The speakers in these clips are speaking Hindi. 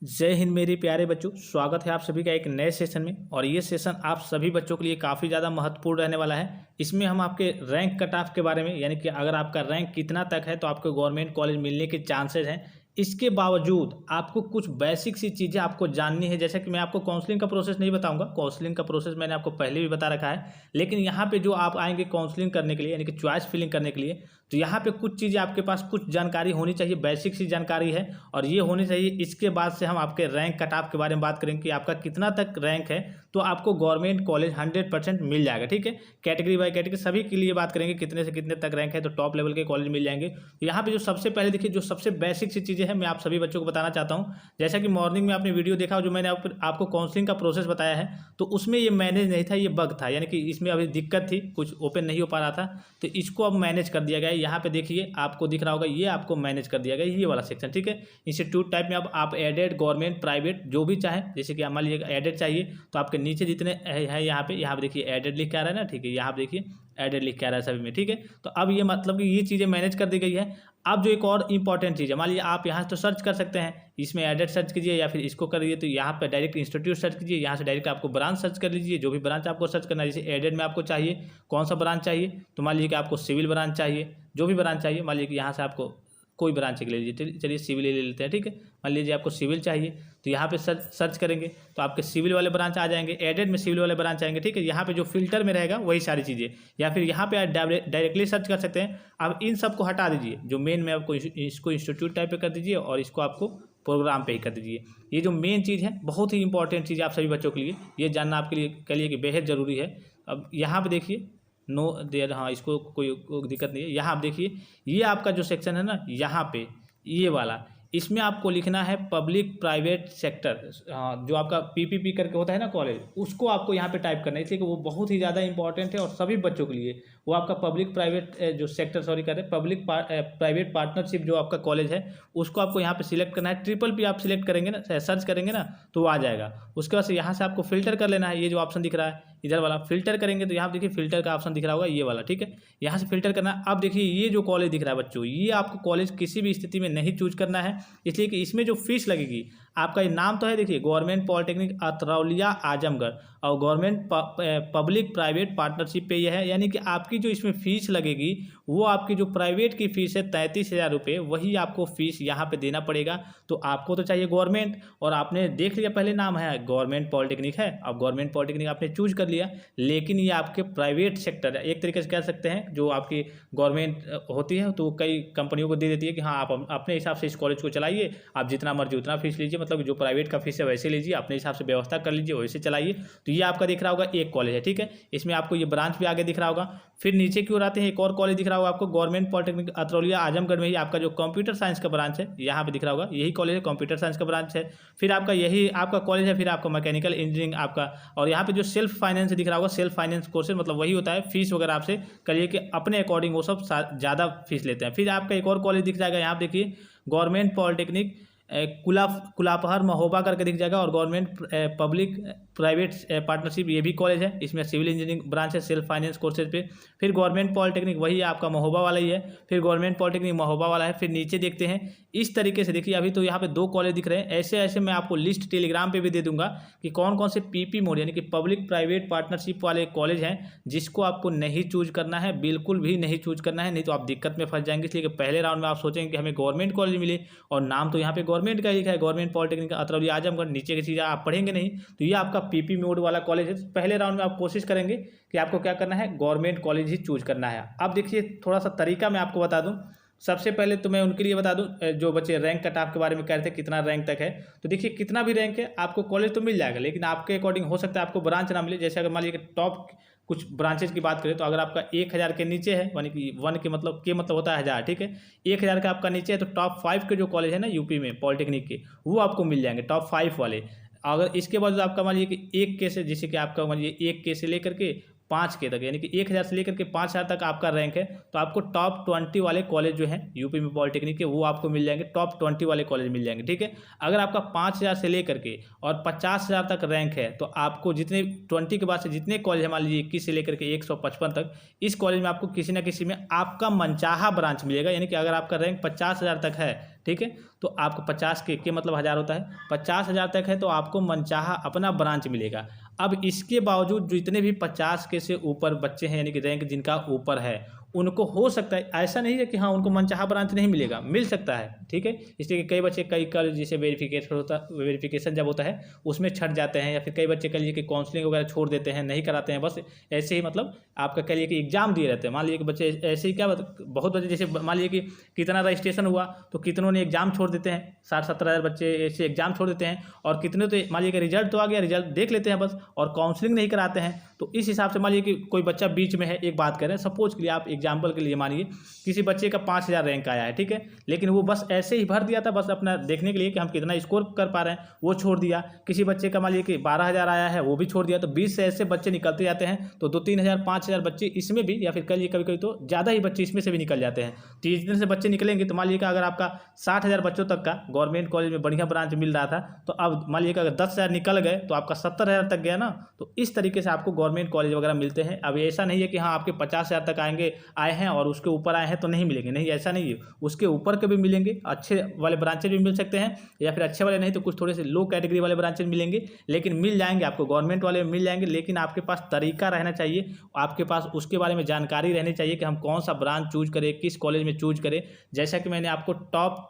जय हिंद मेरे प्यारे बच्चों, स्वागत है आप सभी का एक नए सेशन में। और ये सेशन आप सभी बच्चों के लिए काफ़ी ज़्यादा महत्वपूर्ण रहने वाला है। इसमें हम आपके रैंक कट ऑफ के बारे में, यानी कि अगर आपका रैंक कितना तक है तो आपको गवर्नमेंट कॉलेज मिलने के चांसेस हैं। इसके बावजूद आपको कुछ बेसिक सी चीज़ें आपको जाननी है। जैसे कि मैं आपको काउंसलिंग का प्रोसेस नहीं बताऊंगा, काउंसलिंग का प्रोसेस मैंने आपको पहले भी बता रखा है। लेकिन यहाँ पे जो आप आएंगे काउंसलिंग करने के लिए, यानी कि चॉइस फिलिंग करने के लिए, तो यहाँ पे कुछ चीज़ें आपके पास कुछ जानकारी होनी चाहिए, बेसिक सी जानकारी है और ये होनी चाहिए। इसके बाद से हम आपके रैंक कट ऑफ के बारे में बात करेंगे कि आपका कितना तक रैंक है तो आपको गवर्नमेंट कॉलेज 100% मिल जाएगा। ठीक है, कैटेगरी बाय कैटेगरी सभी के लिए बात करेंगे, कितने से कितने तक रैंक है तो टॉप लेवल के कॉलेज मिल जाएंगे। यहाँ पे जो सबसे पहले देखिए, जो सबसे बेसिक सी चीज़ें हैं मैं आप सभी बच्चों को बताना चाहता हूँ। जैसा कि मॉर्निंग में आपने वीडियो देखा, जो मैंने आपको काउंसलिंग का प्रोसेस बताया है, तो उसमें ये मैनेज नहीं था, ये बग था, यानी कि इसमें अभी दिक्कत थी, कुछ ओपन नहीं हो पा रहा था, तो इसको अब मैनेज कर दिया गया है। यहाँ पे देखिए आपको दिख रहा होगा, ये आपको मैनेज कर दिया गया है, ये वाला सेक्शन। ठीक है, इंस्टीट्यूट टाइप में अब आप एडेड, गवर्नमेंट, प्राइवेट जो भी चाहें, जैसे कि मान लीजिए एडेड चाहिए तो आपके नीचे जितने है यहाँ पे देखिए एडेड लिख के आ रहा है ना। ठीक है, यहाँ पे देखिए एडेड लिख के आ रहा है सभी में। ठीक है, तो अब ये मतलब कि ये चीज़ें मैनेज कर दी गई है। अब जो एक और इंपॉर्टेंट चीज़ है, मान लीजिए आप यहाँ तो सर्च कर सकते हैं, इसमें एडेड सर्च कीजिए या फिर इसको करिए, तो यहाँ पे डायरेक्ट इंस्टीट्यूट सर्च कीजिए, यहाँ से डायरेक्ट आपको ब्रांच सर्च कर लीजिए, जो भी ब्रांच आपको सर्च करना है। जैसे एडेड में आपको चाहिए कौन सा ब्रांच चाहिए, तो मान लीजिए कि आपको सिविल ब्रांच चाहिए, जो भी ब्रांच चाहिए, मान लीजिए कि यहाँ से आपको कोई ब्रांच ले लीजिए, चलिए सिविल ले लेते हैं। ठीक है, मान लीजिए आपको सिविल चाहिए तो यहाँ पे सर्च करेंगे तो आपके सिविल वाले ब्रांच आ जाएंगे, एडेड में सिविल वाले ब्रांच आएंगे। ठीक है, यहाँ पे जो फिल्टर में रहेगा वही सारी चीज़ें, या फिर यहाँ पे आप डायरेक्टली सर्च कर सकते हैं। अब इन सब को हटा दीजिए, जो मेन में आपको इसको इंस्टीट्यूट टाइप पे कर दीजिए और इसको आपको प्रोग्राम पे ही कर दीजिए। ये जो मेन चीज़ है, बहुत ही इंपॉर्टेंट चीज़ है आप सभी बच्चों के लिए, ये जानना आपके लिए के लिए कि बेहद ज़रूरी है। अब यहाँ पे देखिए नो देयर, हाँ इसको कोई दिक्कत नहीं है। यहाँ आप देखिए, ये आपका जो सेक्शन है ना, यहाँ पे ये वाला, इसमें आपको लिखना है पब्लिक प्राइवेट सेक्टर, जो आपका पीपीपी करके होता है ना कॉलेज, उसको आपको यहाँ पे टाइप करना है, इसलिए कि वो बहुत ही ज़्यादा इंपॉर्टेंट है और सभी बच्चों के लिए। वो आपका पब्लिक प्राइवेट जो सेक्टर, सॉरी कर रहे, पब्लिक प्राइवेट पार्टनरशिप जो आपका कॉलेज है, उसको आपको यहाँ पे सिलेक्ट करना है। ट्रिपल पी आप सिलेक्ट करेंगे ना, सर्च करेंगे ना, तो वो आ जाएगा। उसके बाद से यहाँ से आपको फिल्टर कर लेना है, ये जो ऑप्शन दिख रहा है इधर वाला, फिल्टर करेंगे तो यहाँ देखिए फिल्टर का ऑप्शन दिख रहा होगा, ये वाला। ठीक है, यहाँ से फिल्टर करना है। अब देखिए ये जो कॉलेज दिख रहा है बच्चों, ये आपको कॉलेज किसी भी स्थिति में नहीं चूज करना है, इसलिए कि इसमें जो फीस लगेगी, आपका ये नाम तो है देखिए गवर्नमेंट पॉलिटेक्निक अतरौलिया आजमगढ़ और गवर्नमेंट पब्लिक प्राइवेट पार्टनरशिप पे ये है, यानी कि आपकी जो इसमें फीस लगेगी वो आपकी जो प्राइवेट की फीस है 33,000 रुपये, वही आपको फीस यहाँ पे देना पड़ेगा। तो आपको तो चाहिए गवर्नमेंट, और आपने देख लिया पहले नाम है गवर्नमेंट पॉलिटेक्निक है, अब गवर्नमेंट पॉलिटेक्निक आपने चूज कर लिया, लेकिन ये आपके प्राइवेट सेक्टर है, एक तरीके से कह सकते हैं। जो आपकी गवर्नमेंट होती है तो कई कंपनियों को दे देती है कि हाँ आप अपने हिसाब से इस कॉलेज को चलाइए, आप जितना मर्जी उतना फीस लीजिए, मतलब जो प्राइवेट का फीस है वैसे लीजिए, अपने हिसाब से व्यवस्था कर लीजिए, वैसे चलाइए। तो ये आपका दिख रहा होगा एक कॉलेज है। ठीक है, इसमें आपको ये ब्रांच भी आगे दिख रहा होगा। फिर नीचे की ओर आते हैं, एक और कॉलेज दिख रहा होगा आपको गवर्नमेंट पॉलिटेक्निक अतरौलिया आजमगढ़ में ही आपका जो कंप्यूटर साइंस का ब्रांच है, यहाँ पे दिख रहा होगा, यही कॉलेज है, कंप्यूटर साइंस का ब्रांच है। फिर आपका यही आपका कॉलेज है, फिर आपका मैकेनिकल इंजीनियरिंग आपका, और यहाँ पे जो सेल्फ फाइनेंस दिख रहा होगा, सेल्फ फाइनेंस कोर्सेज, मतलब वही होता है, फीस वगैरह आपसे करिए कि अपने अकॉर्डिंग वो सब ज़्यादा फीस लेते हैं। फिर आपका एक और कॉलेज दिख जाएगा, यहाँ देखिए गवर्नमेंट पॉलिटेक्निक कुलापहर महोबा करके दिख जाएगा, और गवर्नमेंट पब्लिक प्राइवेट पार्टनरशिप, ये भी कॉलेज है, इसमें सिविल इंजीनियरिंग ब्रांच है सेल्फ फाइनेंस कोर्सेज पे। फिर गवर्नमेंट पॉलिटेक्निक वही आपका महोबा वाला ही है, फिर गवर्नमेंट पॉलिटेक्निक महोबा वाला है। फिर नीचे देखते हैं इस तरीके से, देखिए अभी तो यहाँ पे 2 कॉलेज दिख रहे हैं, ऐसे ऐसे मैं आपको लिस्ट टेलीग्राम पे भी दे दूंगा कि कौन कौन से पीपी मोड यानी कि पब्लिक प्राइवेट पार्टनरशिप वाले कॉलेज हैं जिसको आपको नहीं चूज करना है, बिल्कुल भी नहीं चूज करना है, नहीं तो आप दिक्कत में फंस जाएंगे। इसलिए कि पहले राउंड में आप सोचेंगे कि हमें गवर्नमेंट कॉलेज मिले और नाम तो यहाँ पे गवर्नमेंट का लिखा है, गवर्नमेंट पॉलिटेक्निक अतरौलिया आजमगढ़, नीचे की चीज़ें आप पढ़ेंगे नहीं, तो ये आपका पीपी मोड वाला कॉलेज है। पहले राउंड में आप कोशिश करेंगे कि आपको क्या करना है, गवर्नमेंट कॉलेज ही चूज करना है। अब देखिए थोड़ा सा तरीका मैं आपको बता दूं। सबसे पहले तो मैं उनके लिए बता दूं जो बच्चे रैंक कट ऑफ के बारे में कह रहे थे कितना रैंक तक है, तो देखिए कितना भी रैंक है आपको कॉलेज तो मिल जाएगा, लेकिन आपके अकॉर्डिंग हो सकता है आपको ब्रांच ना मिले। जैसे अगर मान लीजिए टॉप कुछ ब्रांचेज की बात करें तो अगर आपका 1000 के नीचे है, यानी कि 1 के मतलब होता है 1000, ठीक है, 1000 का आपका नीचे है, तो टॉप 5 के जो कॉलेज है ना यूपी में पॉलिटेक्निक के, वो आपको मिल जाएंगे टॉप 5 वाले। अगर इसके बाद आपका मान लीजिए कि 1 के से, जैसे कि आपका मान लीजिए 1 के से लेकर के 5 के तक, यानी कि 1000 से लेकर के 5000 तक आपका रैंक है, तो आपको टॉप 20 वाले कॉलेज जो हैं यूपी में पॉलिटेक्निक के, वो आपको मिल जाएंगे, टॉप 20 वाले कॉलेज मिल जाएंगे। ठीक है, अगर आपका 5000 से लेकर के और 50,000 तक रैंक है, तो आपको जितने 20 के बाद से जितने कॉलेज है, मान लीजिए 21 से लेकर के 155 तक, इस कॉलेज में आपको किसी ना किसी में आपका मनचाहा ब्रांच मिलेगा। यानी कि अगर आपका रैंक 50,000 तक है ठीक है। तो आपको 50 के मतलब 1000 होता है, 50,000 तक है तो आपको मनचाहा अपना ब्रांच मिलेगा। अब इसके बावजूद जितने भी 50 के से ऊपर बच्चे हैं, यानी कि रैंक जिनका ऊपर है, उनको हो सकता है, ऐसा नहीं है कि हाँ उनको मनचाहा ब्रांच नहीं मिलेगा, मिल सकता है, ठीक है। इसलिए कि कई बच्चे कई कल जैसे वेरिफिकेशन जब होता है उसमें छट जाते हैं, या फिर कई बच्चे कह लीजिए कि काउंसलिंग वगैरह छोड़ देते हैं, नहीं कराते हैं, बस ऐसे ही मतलब आपका कह लीजिए कि एग्जाम दिए रहते हैं। मान लीजिए कि बच्चे ऐसे ही क्या बहुत बच्चे जैसे मान लीजिए कि कितना रजिस्ट्रेशन हुआ तो कितनों ने एग्जाम छोड़ देते हैं, 60-70 हज़ार बच्चे ऐसे एग्जाम छोड़ देते हैं, और कितने तो मान लीजिए कि रिजल्ट तो आ गया, रिजल्ट देख लेते हैं बस, और काउंसलिंग नहीं कराते हैं। तो इस हिसाब से मान लीजिए कि कोई बच्चा बीच में है, एक बात करें सपोज के लिए, आप एग्जाम्पल के लिए मानिए किसी बच्चे का 5000 रैंक आया है, ठीक है, लेकिन वो बस ऐसे ही भर दिया था, बस अपना देखने के लिए कि हम कितना स्कोर कर पा रहे हैं, वो छोड़ दिया। किसी बच्चे का मान लीजिए कि 12000 आया है, वो भी छोड़ दिया। तो 20 से ऐसे बच्चे निकलते जाते हैं, तो 2-3 हज़ार 5,000 बच्चे इसमें भी, या फिर कहिए कभी कभी तो ज़्यादा ही बच्चे इसमें से भी निकल जाते हैं। तो इतने से बच्चे निकलेंगे तो मान लीजिए कि अगर आपका 60,000 बच्चों तक का गवर्नमेंट कॉलेज में बढ़िया ब्रांच मिल रहा था, तो अब मान लीजिए कि अगर 10,000 निकल गए तो आपका 70,000 तक गया ना। तो इस तरीके से आपको गवर्नमेंट कॉलेज वगैरह मिलते हैं। अब ऐसा नहीं है कि हाँ आपके 50,000 तक आए हैं और उसके ऊपर आए हैं तो नहीं मिलेंगे, नहीं ऐसा नहीं है, उसके ऊपर के भी मिलेंगे, अच्छे वाले ब्रांचेज भी मिल सकते हैं, या फिर अच्छे वाले नहीं तो कुछ थोड़े से लो कैटेगरी वाले ब्रांचेज मिलेंगे, लेकिन मिल जाएंगे आपको, गवर्नमेंट वाले मिल जाएंगे। लेकिन आपके पास तरीका रहना चाहिए, आपके पास उसके बारे में जानकारी रहनी चाहिए कि हम कौन सा ब्रांच चूज करें, किस कॉलेज में चूज करें। जैसा कि मैंने आपको टॉप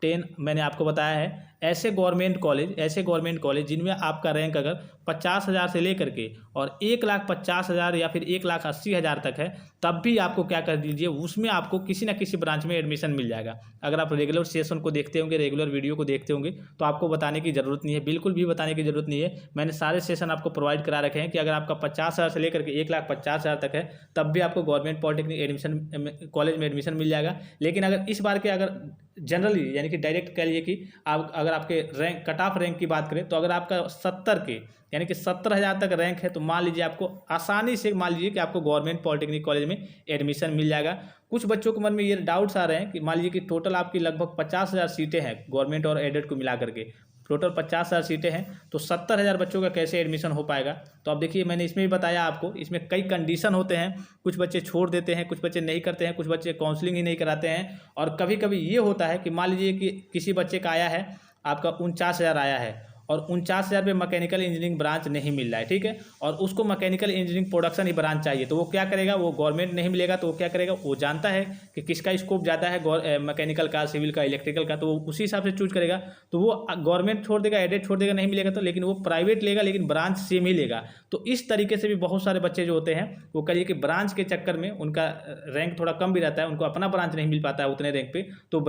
10 मैंने आपको बताया है, ऐसे गवर्नमेंट कॉलेज जिनमें आपका रैंक अगर 50,000 से लेकर के और 1,50,000 या फिर 1,80,000 तक है, तब भी आपको क्या कर दीजिए, उसमें आपको किसी ना किसी ब्रांच में एडमिशन मिल जाएगा। अगर आप रेगुलर सेशन को देखते होंगे, रेगुलर वीडियो को देखते होंगे, तो आपको बताने की ज़रूरत नहीं है, बिल्कुल भी बताने की ज़रूरत नहीं है। मैंने सारे सेशन आपको प्रोवाइड करा रखे हैं कि अगर आपका 50,000 से लेकर के 1,50,000 तक है, तब भी आपको गवर्नमेंट पॉलिटेक्निक कॉलेज में एडमिशन मिल जाएगा। लेकिन अगर इस बार के अगर जनरली यानी कि डायरेक्ट कह लीजिए कि आप अगर आपके रैंक कट ऑफ रैंक की बात करें, तो अगर आपका 70 के यानी कि 70,000 तक रैंक है, तो मान लीजिए आपको आसानी से मान लीजिए कि आपको गवर्नमेंट पॉलिटेक्निक कॉलेज में एडमिशन मिल जाएगा। कुछ बच्चों के मन में ये डाउट्स आ रहे हैं कि मान लीजिए कि टोटल आपकी लगभग 50,000 सीटें हैं, गवर्नमेंट और एडेड को मिला करके टोटल 50,000 सीटें हैं, तो 70,000 बच्चों का कैसे एडमिशन हो पाएगा। तो अब देखिए मैंने इसमें भी बताया आपको, इसमें कई कंडीशन होते हैं, कुछ बच्चे छोड़ देते हैं, कुछ बच्चे नहीं करते हैं, कुछ बच्चे काउंसलिंग ही नहीं कराते हैं। और कभी कभी ये होता है कि मान लीजिए कि किसी बच्चे का आया है, आपका 49,000 आया है, और 49,000 पे मैकेनिकल इंजीनियरिंग ब्रांच नहीं मिल रहा है, ठीक है, और उसको मैकेनिकल इंजीनियरिंग प्रोडक्शन ही ब्रांच चाहिए। तो वो क्या करेगा, वो गवर्नमेंट नहीं मिलेगा तो वो क्या करेगा, वो जानता है कि किसका स्कोप ज़्यादा है, मैकेनिकल का, सिविल का, इलेक्ट्रिकल का, तो वो उसी हिसाब से चूज करेगा। तो वो गवर्नमेंट छोड़ देगा, एडेड छोड़ देगा, नहीं मिलेगा तो, लेकिन वो प्राइवेट लेगा, लेकिन ब्रांच सेम ही लेगा। तो इस तरीके से भी बहुत सारे बच्चे जो होते हैं, वो कहिए कि ब्रांच के चक्कर में उनका रैंक थोड़ा कम भी रहता है, उनको अपना ब्रांच नहीं मिल पाता है उतने रैंक पे, तो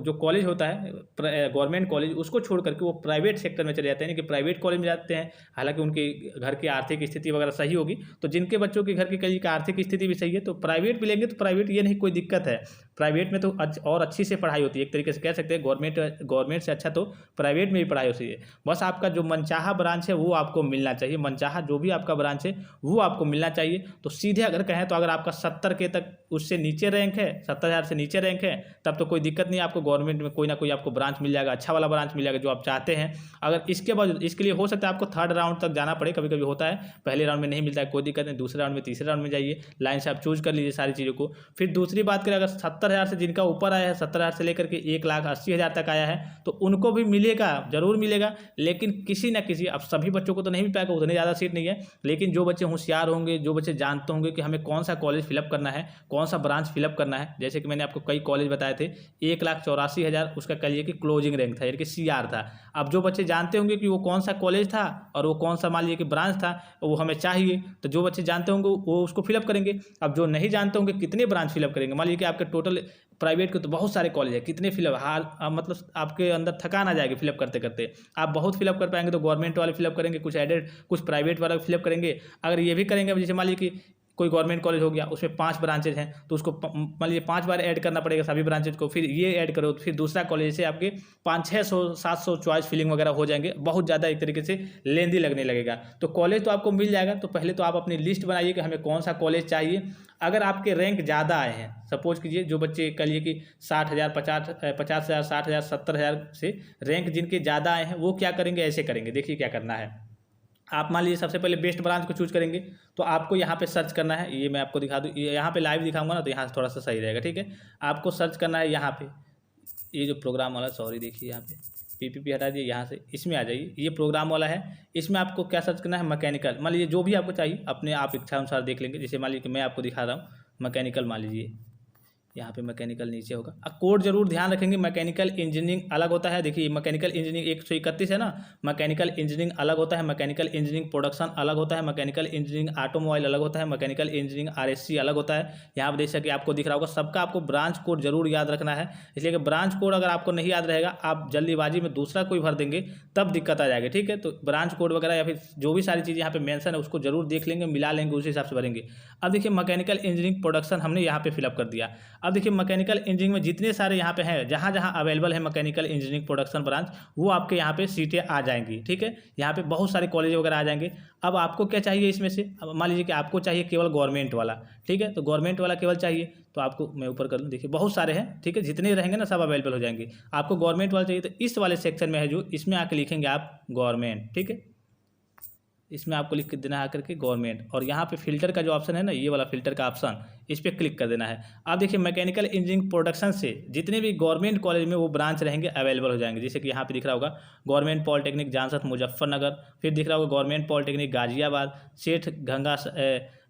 जो कॉलेज होता है गवर्नमेंट कॉलेज, उसको छोड़ करके वो प्राइवेट सेक्टर में चले जाते हैं, यानी कि प्राइवेट कॉलेज में जाते हैं। हालांकि उनके घर की आर्थिक स्थिति वगैरह सही होगी, तो जिनके बच्चों के घर की कहीं का आर्थिक स्थिति भी सही है, तो प्राइवेट भी लेंगे, तो प्राइवेट ये नहीं कोई दिक्कत है, प्राइवेट में तो और अच्छी से पढ़ाई होती है, एक तरीके से कह सकते हैं गवर्नमेंट से अच्छा तो प्राइवेट में भी पढ़ाई होती है। बस आपका जो मनचाहा ब्रांच है वो आपको मिलना चाहिए, मनचाहा जो भी आपका ब्रांच है वो आपको मिलना चाहिए। तो सीधे अगर कहें तो अगर आपका 70 के तक उससे नीचे रैंक है, 70,000 से नीचे रैंक है, तब तो कोई दिक्कत नहीं, आपको गवर्नमेंट में कोई ना कोई आपको ब्रांच मिल जाएगा, अच्छा वाला ब्रांच मिल जाएगा जो आप चाहते हैं। अगर इसके बाद इसके लिए हो सकता है आपको 3rd राउंड तक जाना पड़े, कभी कभी होता है, पहले राउंड में नहीं मिलता है, कोई दिक्कत नहीं, दूसरे राउंड में, तीसरे राउंड में जाइए, लाइन से आप चूज कर लीजिए सारी चीज़ों को। फिर दूसरी बात करें, अगर 70,000 से जिनका ऊपर आया है, 70,000 से लेकर के 1,80,000 तक आया है, तो उनको भी मिलेगा, जरूर मिलेगा, लेकिन किसी ना किसी, अब सभी बच्चों को तो नहीं मिल पाएगा, उतनी ज़्यादा सीट नहीं है, लेकिन जो बच्चे होशियार होंगे, जो बच्चे जानते होंगे कि हमें कौन सा कॉलेज फिलअप करना है, कौन सा ब्रांच फिलअप करना है, जैसे कि मैंने आपको कई कॉलेज बताए थे, 1,84,000 उसका कहिए कि क्लोजिंग रैंक था, यानी कि CR था। अब जो बच्चे जानते होंगे कि वो कौन सा कॉलेज था और वो कौन सा मान लीजिए कि ब्रांच था, वो हमें चाहिए, तो जो बच्चे जानते होंगे वो उसको फिलअप करेंगे। अब जो नहीं जानते होंगे कितने ब्रांच फिलअप करेंगे, मान लीजिए कि आपके टोटल प्राइवेट के तो बहुत सारे कॉलेज है, कितने फिलअप, मतलब आपके अंदर थकान आ जाएगी फिलअप करते करते, आप बहुत फिलअप कर पाएंगे तो गवर्नमेंट वाले फिलअप करेंगे, कुछ एडेड, कुछ प्राइवेट वाला फिलअप करेंगे। अगर ये भी करेंगे, जैसे मान लीजिए कि कोई गवर्नमेंट कॉलेज हो गया, उसमें 5 ब्रांचेज हैं, तो उसको मान लीजिए 5 बार ऐड करना पड़ेगा सभी ब्रांचेज को, फिर ये ऐड करो, फिर दूसरा कॉलेज से आपके 500-600-700 चॉइस फिलिंग वगैरह हो जाएंगे, बहुत ज़्यादा एक तरीके से लेंदी लगने लगेगा। तो कॉलेज तो आपको मिल जाएगा, तो पहले तो आप अपनी लिस्ट बनाइए कि हमें कौन सा कॉलेज चाहिए। अगर आपके रैंक ज़्यादा आए हैं, सपोज कीजिए जो बच्चे कह लिए कि 60,000, 50,000, 60,000, 70,000 से रैंक जिनके ज़्यादा आए हैं, वो क्या करेंगे, ऐसे करेंगे, देखिए क्या करना है। आप मान लीजिए सबसे पहले बेस्ट ब्रांच को चूज करेंगे, तो आपको यहाँ पे सर्च करना है, ये मैं आपको दिखा दूँ, यहाँ पे लाइव दिखाऊंगा ना, तो यहाँ से थोड़ा सा सही रहेगा, ठीक है। आपको सर्च करना है यहाँ पे, ये जो प्रोग्राम वाला, सॉरी देखिए यहाँ पे पीपीपी हटा दिए, यहाँ से इसमें आ जाइए, ये प्रोग्राम वाला है। इसमें आपको क्या सर्च करना है, मैकेनिकल। मान लीजिए जो भी आपको चाहिए अपने आप इच्छा अनुसार देख लेंगे। जैसे मान लीजिए कि मैं आपको दिखा रहा हूँ मैकेनिकल, मान लीजिए यहाँ पे मैकेनिकल नीचे होगा। अब कोड जरूर ध्यान रखेंगे, मैकेनिकल इंजीनियरिंग अलग होता है। देखिए मैकेनिकल इंजीनियरिंग 131 है ना, मैकेनिकल इंजीनियरिंग अलग होता है, मैकेनिकल इंजीनियरिंग प्रोडक्शन अलग होता है, मैकेनिकल इंजीनियरिंग ऑटोमोबाइल अलग होता है, मैकेनिकल इंजीनियरिंग आरएससी अलग होता है। यहाँ पर जैसे कि आपको दिख रहा होगा, सबका आपको ब्रांच कोड जरूर याद रखना है। इसलिए कि ब्रांच कोड अगर आपको नहीं याद रहेगा, आप जल्दीबाजी में दूसरा कोई भर देंगे तब दिक्कत आ जाएगी। ठीक है, तो ब्रांच कोड वगैरह या फिर जो भी सारी चीज़ें यहाँ पे मेंशन है उसको जरूर देख लेंगे, मिला लेंगे, उस हिसाब से भरेंगे। अब देखिए मैकेनिकल इंजीनियरिंग प्रोडक्शन हमने यहाँ पे फिलअप कर दिया। अब देखिए मैकेनिकल इंजीनियरिंग में जितने सारे यहाँ पे हैं, जहाँ जहाँ अवेलेबल है मैकेनिकल इंजीनियरिंग प्रोडक्शन ब्रांच, वो आपके यहाँ पे सीटें आ जाएंगी। ठीक है, यहाँ पे बहुत सारे कॉलेज वगैरह आ जाएंगे। अब आपको क्या चाहिए इसमें से, अब मान लीजिए कि आपको चाहिए केवल गवर्नमेंट वाला। ठीक है, तो गवर्नमेंट वाला केवल चाहिए, तो आपको मैं ऊपर कर दूँ, देखिए बहुत सारे हैं। ठीक है, जितने रहेंगे ना सब अवेलेबल हो जाएंगे। आपको गवर्नमेंट वाला चाहिए तो इस वाले सेक्शन में है जो, इसमें आके लिखेंगे आप गवर्नमेंट। ठीक है, इसमें आपको लिख देना है आकर के गवर्नमेंट, और यहाँ पे फिल्टर का जो ऑप्शन है ना, ये वाला फिल्टर का ऑप्शन, इस पर क्लिक कर देना है। आप देखिए मैकेनिकल इंजीनियरिंग प्रोडक्शन से जितने भी गवर्नमेंट कॉलेज में वो ब्रांच रहेंगे अवेलेबल हो जाएंगे। जैसे कि यहाँ पे दिख रहा होगा गवर्नमेंट पॉलिटेक्निक जानसत मुजफ्फरनगर, फिर दिख रहा होगा गवर्नमेंट पॉलिटेक्निक गाजियाबाद, सेठ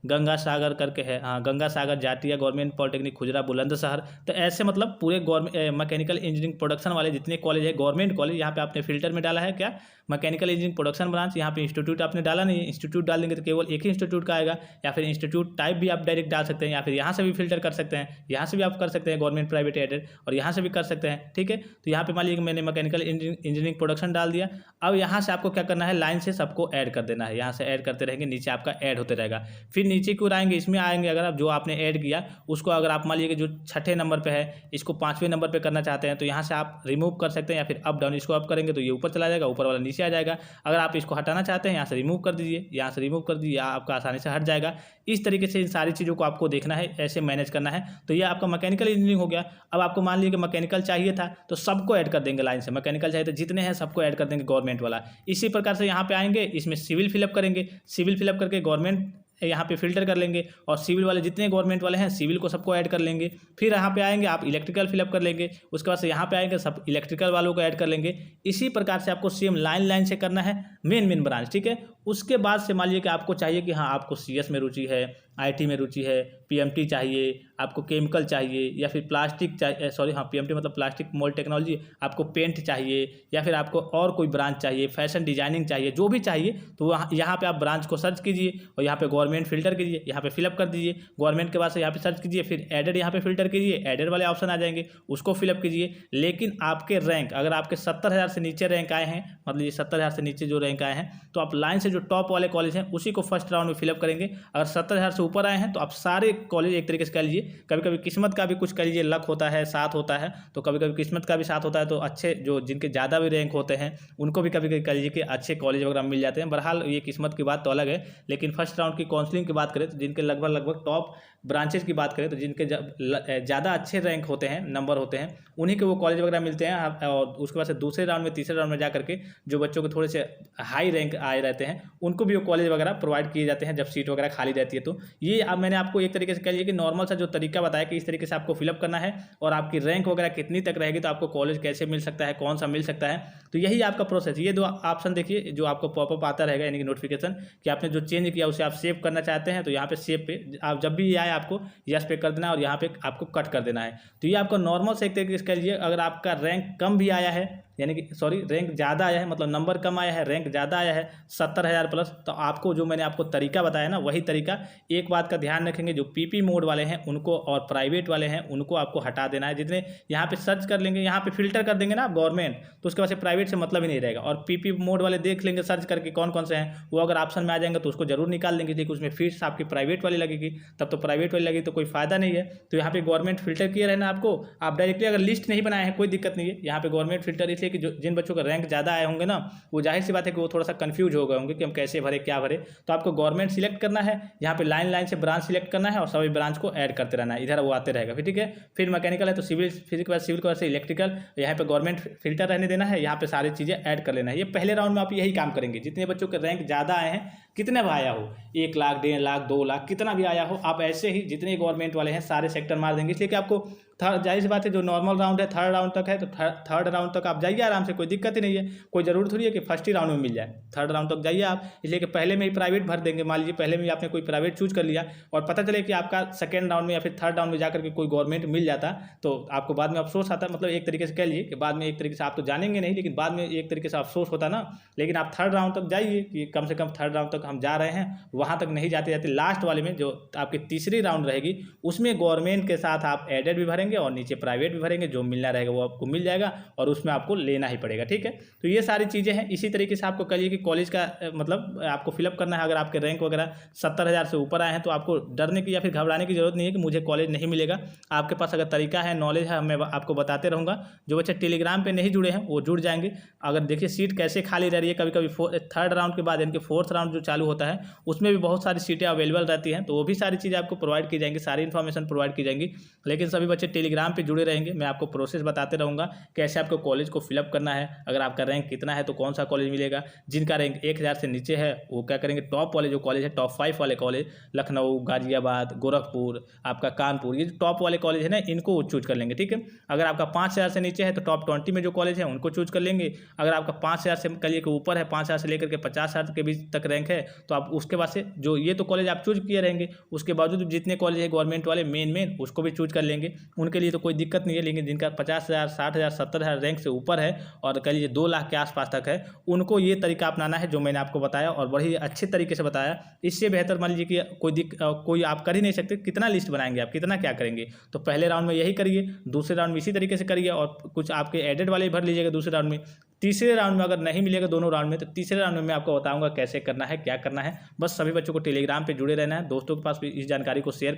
गंगा सागर करके है, हाँ गंगा सागर जाटिया, गवर्नमेंट पॉलिटेक्निक खुजरा बुलंदशहर। तो ऐसे मतलब पूरे गवर्नमेंट मैकेनिकल इंजीनियरिंग प्रोडक्शन वाले जितने कॉलेज है गवर्नमेंट कॉलेज, यहाँ पे आपने फिल्टर में डाला है क्या, मैकेनिकल इंजीनियरिंग प्रोडक्शन ब्रांच। यहाँ पे इंस्टीट्यूट आपने डाला नहीं है, इंस्टीट्यूट डाल देंगे तो केवल एक ही इंस्टीट्यूट का आएगा, या फिर इंस्टीट्यूट टाइप भी आप डायरेक्ट डाल सकते हैं, या फिर यहाँ से भी फिल्टर कर सकते हैं, यहाँ से भी आप कर सकते हैं गवर्नमेंट प्राइवेट एडेड, और यहाँ से भी कर सकते हैं। ठीक है, तो यहाँ पे मान लीजिए मैंने मैकेनिकल इंजीनियरिंग प्रोडक्शन डाल दिया। अब यहाँ से आपको क्या करना है, लाइन से सबको ऐड कर देना है। यहाँ से ऐड करते रहेंगे, नीचे आपका ऐड होते रहेगा। फिर नीचे क्यों आएंगे, इसमें आएंगे अगर आप जो आपने ऐड किया उसको, अगर आप मान लीजिए कि जो 6ठे नंबर पे है इसको 5वें नंबर पे करना चाहते हैं, तो यहाँ से आप रिमूव कर सकते हैं, या फिर अप डाउन इसको अप करेंगे तो ये ऊपर चला जाएगा, ऊपर वाला नीचे आ जाएगा। अगर आप इसको हटाना चाहते हैं यहाँ से रिमूव कर दीजिए, यहाँ से रिमूव कर दीजिए, आपका आसानी से हट जाएगा। इस तरीके से इन सारी चीज़ों को आपको देखना है, ऐसे मैनेज करना है। तो ये आपका मैकेनिकल इंजीनियरिंग हो गया। अब आपको मान लीजिए कि मैकेनिकल चाहिए था तो सबको ऐड कर देंगे लाइन से, मैकेनिकल चाहिए तो जितने हैं सबको ऐड कर देंगे गवर्नमेंट वाला। इसी प्रकार से यहाँ पे आएंगे, इसमें सिविल फिलअप करेंगे, सिविल फिलअप करके गवर्नमेंट यहाँ पे फिल्टर कर लेंगे, और सिविल वाले जितने गवर्नमेंट वाले हैं सिविल को सबको ऐड कर लेंगे। फिर यहाँ पे आएंगे आप इलेक्ट्रिकल फिलअप कर लेंगे, उसके बाद से यहाँ पे आएंगे सब इलेक्ट्रिकल वालों को ऐड कर लेंगे। इसी प्रकार से आपको सेम लाइन से करना है मेन ब्रांच। ठीक है, उसके बाद से मान लीजिए कि आपको चाहिए कि हाँ आपको CS में रुचि है, IT में रुचि है, PMT चाहिए, आपको केमिकल चाहिए, या फिर प्लास्टिक चाहिए, सॉरी हाँ PMT मतलब प्लास्टिक मोल्ड टेक्नोलॉजी, आपको पेंट चाहिए, या फिर आपको और कोई ब्रांच चाहिए, फैशन डिजाइनिंग चाहिए, जो भी चाहिए तो वहाँ यहाँ पे आप ब्रांच को सर्च कीजिए, और यहाँ पे गवर्नमेंट फिल्टर कीजिए, यहाँ पे फिलअप कर दीजिए। गवर्नमेंट के बाद से यहाँ पे सर्च कीजिए, फिर एडेड यहाँ पे फिल्टर कीजिए, एडेड वाले ऑप्शन आ जाएंगे, उसको फिलअप कीजिए। लेकिन आपके रैंक अगर आपके 70,000 से नीचे रैंक आए हैं, मतलब ये 70,000 से नीचे जो रैंक आए हैं, तो आप लाइन से जो टॉप वाले कॉलेज हैं उसी को फर्स्ट राउंड में फिलअप करेंगे। अगर 70,000 से ऊपर आए हैं तो आप सारे कॉलेज एक तरीके से कह लीजिए, कभी कभी किस्मत का भी कुछ कह लीजिए, लक होता है, साथ होता है, तो कभी कभी किस्मत का भी साथ होता है, तो अच्छे जो जिनके ज़्यादा भी रैंक होते हैं उनको भी कभी कभी कह लीजिए कि अच्छे कॉलेज वगैरह मिल जाते हैं। बहरहाल ये किस्मत की बात तो अलग है, लेकिन फर्स्ट राउंड की काउंसलिंग की बात करें तो जिनके लगभग टॉप ब्रांचेज की बात करें तो जिनके ज़्यादा अच्छे रैंक होते हैं, नंबर होते हैं, उन्हीं के वो कॉलेज वगैरह मिलते हैं। और उसके बाद से दूसरे राउंड में, तीसरे राउंड में जा करके जो बच्चों के थोड़े से हाई रैंक आए रहते हैं उनको भी वो कॉलेज वगैरह प्रोवाइड किए जाते हैं जब सीट वगैरह खाली रहती है। तो ये अब मैंने आपको एक तरीके से कह लीजिए कि नॉर्मल सा जो तरीका बताया कि इस तरीके से आपको फिलअप करना है, और आपकी रैंक वगैरह कितनी तक रहेगी तो आपको कॉलेज कैसे मिल सकता है, कौन सा मिल सकता है। तो यही आपका प्रोसेस। ये दो ऑप्शन देखिए जो आपको पॉपअप आता रहेगा, यानी कि नोटिफिकेशन कि आपने जो चेंज किया उसे आप सेव करना चाहते हैं, तो यहाँ पे सेव पे आप जब भी ये आए आपको यस पे कर देना है, और यहाँ पे आपको कट कर देना है। तो ये आपका नॉर्मल से एक तरीके से कह लीजिए। अगर आपका रैंक कम भी आया है, यानी कि सॉरी रैंक ज़्यादा आया है, मतलब नंबर कम आया है, रैंक ज़्यादा आया है 70,000 प्लस, तो आपको जो मैंने आपको तरीका बताया ना वही तरीका, एक बात का ध्यान रखेंगे, जो पीपी मोड वाले हैं उनको और प्राइवेट वाले हैं उनको आपको हटा देना है। जितने यहाँ पे सर्च कर लेंगे, यहाँ पे फिल्टर कर देंगे ना आप गवर्नमेंट, तो उसके बाद से प्राइवेट से मतलब ही नहीं रहेगा। और पीपी मोड वाले देख लेंगे सर्च करके कौन कौन से हैं, वो अगर ऑप्शन में आ जाएंगे तो उसको जरूर निकाल देंगे, क्योंकि उसमें फीस आपकी प्राइवेट वाली लगेगी, तब तो प्राइवेट वाली लगेगी तो कोई फायदा नहीं है। तो यहाँ पे गवर्नमेंट फिल्टर किया रहना आपको। आप डायरेक्टली अगर लिस्ट नहीं बनाए हैं कोई दिक्कत नहीं है, यहाँ पे गवर्नमेंट फिल्टर इसलिए कि जिन बच्चों का रैंक ज़्यादा आए होंगे ना, वो जाहिर सी बात है कि वो थोड़ा सा कंफ्यूज हो गए होंगे कि हम कैसे भरे क्या भरे। तो आपको गवर्नमेंट सिलेक्ट करना है, यहाँ पे लाइन से ब्रांच सिलेक्ट करना है, और सभी ब्रांच को ऐड करते रहना है, इधर वो आते रहेगा। फिर ठीक है, फिर मैकेनिकल है तो सिविल, फिर के बाद सिविल के बाद से इलेक्ट्रिकल, यहाँ पे गवर्नमेंट फिल्टर रहने देना है, यहाँ पे सारी चीज़ें ऐड कर लेना है। ये पहले राउंड में आप यही काम करेंगे। जितने बच्चों के रैंक ज़्यादा आए हैं, कितने भी आया हो, 1 लाख, 1.5 लाख, 2 लाख, कितना भी आया हो, आप ऐसे ही जितने गवर्नमेंट वाले हैं सारे सेक्टर मार देंगे। इसलिए कि आपको जाहिर सी बात है, जो नॉर्मल राउंड है थर्ड राउंड तक है, तो थर्ड राउंड तक आप जाइए आराम से, कोई दिक्कत ही नहीं है। कोई ज़रूरी थोड़ी है कि फर्स्ट ही राउंड में मिल जाए, थर्ड राउंड तक जाइए आप। इसलिए कि पहले में ही प्राइवेट भर देंगे, मान लीजिए पहले में ही आपने कोई प्राइवेट चूज कर लिया और पता चले कि आपका सेकेंड राउंड में या फिर थर्ड राउंड में जाकर के कोई गवर्नमेंट मिल जाता, तो आपको बाद में अफसोस आता। मतलब एक तरीके से कह लीजिए कि बाद में एक तरीके से आप तो जानेंगे नहीं, लेकिन बाद में एक तरीके से अफसोस होता ना। लेकिन आप थर्ड राउंड तक जाइए कि कम से कम थर्ड राउंड तक हम जा रहे हैं, वहाँ तक नहीं जाते जाते लास्ट वाले में जो आपकी तीसरी राउंड रहेगी उसमें गवर्नमेंट के साथ आप एडेड भी भरेंगे और नीचे प्राइवेट भी भरेंगे, जो मिलना रहेगा वो आपको मिल जाएगा और उसमें आपको लेना ही पड़ेगा, ठीक है। तो ये सारी चीज़ें हैं। इसी तरीके से आपको कहिए कि कॉलेज का मतलब आपको फिलअप करना है। अगर आपके रैंक वगैरह 70,000 से ऊपर आए हैं तो आपको डरने की या फिर घबराने की जरूरत नहीं है कि मुझे कॉलेज नहीं मिलेगा। आपके पास अगर तरीका है, नॉलेज है, मैं आपको बताते रहूँगा। जो बच्चे टेलीग्राम पे नहीं जुड़े हैं वो जुड़ जाएंगे। अगर देखिए सीट कैसे खाली रह रही है, कभी कभी थर्ड राउंड के बाद यानी कि फोर्थ राउंड जो चालू होता है उसमें भी बहुत सारी सीटें अवेलेबल रहती हैं, तो वो भी सारी चीज़ें आपको प्रोवाइड की जाएंगी, सारी इन्फॉर्मेशन प्रोवाइड की जाएंगी। लेकिन सभी बच्चे टेलीग्राम पे जुड़े रहेंगे, मैं आपको प्रोसेस बताते रहूँगा कैसे आपको कॉलेज को फिलअप करना है। अगर आपका रैंक कितना है तो कौन सा कॉलेज मिलेगा। जिनका रैंक 1000 से नीचे है वो क्या करेंगे, टॉप वाले जो कॉलेज है, टॉप 5 वाले कॉलेज, लखनऊ, गाजियाबाद, गोरखपुर, आपका कानपुर, ये जो टॉप वाले कॉलेज है ना इनको चूज कर लेंगे, ठीक है। अगर आपका 5000 से नीचे है तो टॉप 20 में जो कॉलेज है उनको चूज कर लेंगे। अगर आपका 5000 से करिए के ऊपर है, 5000 से लेकर के 50,000 के बीच तक रैंक है, तो आप उसके बाद से जो ये तो कॉलेज आप चूज किए रहेंगे, उसके बावजूद जितने कॉलेज है गवर्नमेंट वाले मेन उसको भी चूज कर लेंगे। उनके लिए तो कोई दिक्कत नहीं है। लेकिन जिनका 50,000, 60,000, 70,000 रैंक से ऊपर है और कह लीजिए 2 लाख के आसपास तक है, उनको ये तरीका अपनाना है जो मैंने आपको बताया और बड़ी अच्छे तरीके से बताया। इससे बेहतर मान लीजिए कि कोई आप कर ही नहीं सकते, कितना लिस्ट बनाएंगे आप, कितना क्या करेंगे। तो पहले राउंड में यही करिए, दूसरे राउंड में इसी तरीके से करिए और कुछ आपके एडेड वाले भर लीजिएगा दूसरे राउंड में। तीसरे राउंड में अगर नहीं मिलेगा दोनों राउंड में, तो तीसरे राउंड में मैं आपको बताऊंगा कैसे करना है, क्या करना है। बस सभी बच्चों को टेलीग्राम पे जुड़े रहना है, दोस्तों के पास भी इस जानकारी को शेयर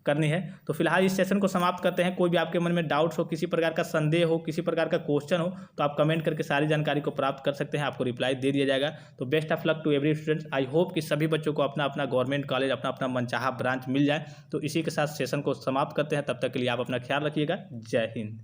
करनी है। तो फिलहाल इस सेशन को समाप्त करते हैं। कोई भी आपके मन में डाउट्स हो, किसी प्रकार का संदेह हो, किसी प्रकार का क्वेश्चन हो, तो आप कमेंट करके सारी जानकारी को प्राप्त कर सकते हैं, आपको रिप्लाई दे दिया जाएगा। तो best of luck to every student. I hope कि सभी बच्चों को अपना अपना गवर्नमेंट कॉलेज, अपना अपना मनचाहा ब्रांच मिल जाए। तो इसी के साथ सेशन को समाप्त करते हैं। तब तक के लिए आप अपना ख्याल रखिएगा। जय हिंद।